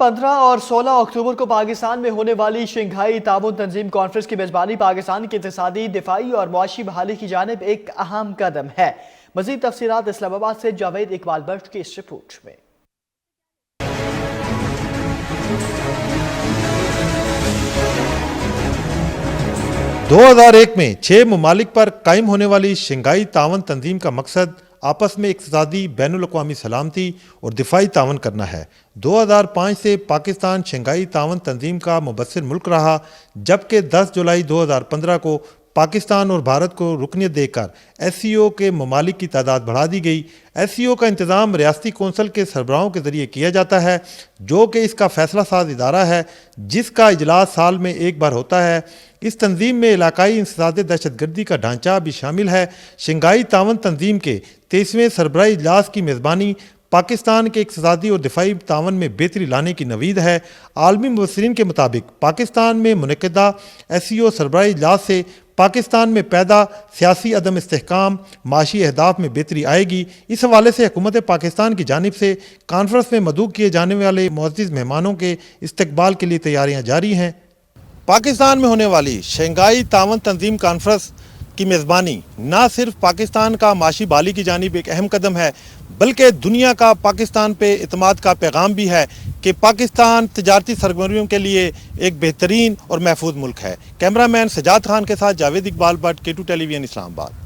15 اور 16 اکتوبر کو پاکستان میں ہونے والی شنگھائی تعاون تنظیم کانفرنس کی میزبانی پاکستان کی اقتصادی، دفاعی اور معاشی بحالی کی جانب ایک اہم قدم ہے۔ مزید تفصیلات اسلام آباد سے جاوید اقبال بٹ کی اس رپورٹ میں۔ 2001 میں 6 ممالک پر قائم ہونے والی شنگھائی تعاون تنظیم کا مقصد آپس میں اقتصادی، بین الاقوامی سلامتی اور دفاعی تعاون کرنا ہے۔ 2005 سے پاکستان شنگھائی تعاون تنظیم کا مبصر ملک رہا، جبکہ 10 جولائی 2015 کو پاکستان اور بھارت کو رکنیت دے کر ایس سی او کے ممالک کی تعداد بڑھا دی گئی۔ ایس سی او کا انتظام ریاستی کونسل کے سربراہوں کے ذریعے کیا جاتا ہے، جو کہ اس کا فیصلہ ساز ادارہ ہے، جس کا اجلاس سال میں ایک بار ہوتا ہے۔ اس تنظیم میں علاقائی انسداد دہشت گردی کا ڈھانچہ بھی شامل ہے۔ شنگھائی تعاون تنظیم کے 23ویں سربراہی اجلاس کی میزبانی پاکستان کے اقتصادی اور دفاعی تعاون میں بہتری لانے کی نوید ہے۔ عالمی مبصرین کے مطابق پاکستان میں منعقدہ ایس سی او سربراہی اجلاس سے پاکستان میں پیدا سیاسی عدم استحکام، معاشی اہداف میں بہتری آئے گی۔ اس حوالے سے حکومت پاکستان کی جانب سے کانفرنس میں مدعو کیے جانے والے معزز مہمانوں کے استقبال کے لیے تیاریاں جاری ہیں۔ پاکستان میں ہونے والی شنگھائی تعاون تنظیم کانفرنس کی میزبانی نہ صرف پاکستان کا معاشی بحالی کی جانب ایک اہم قدم ہے، بلکہ دنیا کا پاکستان پہ اعتماد کا پیغام بھی ہے کہ پاکستان تجارتی سرگرمیوں کے لیے ایک بہترین اور محفوظ ملک ہے۔ کیمرہ مین سجاد خان کے ساتھ Javed Iqbal Butt K2 television اسلام آباد۔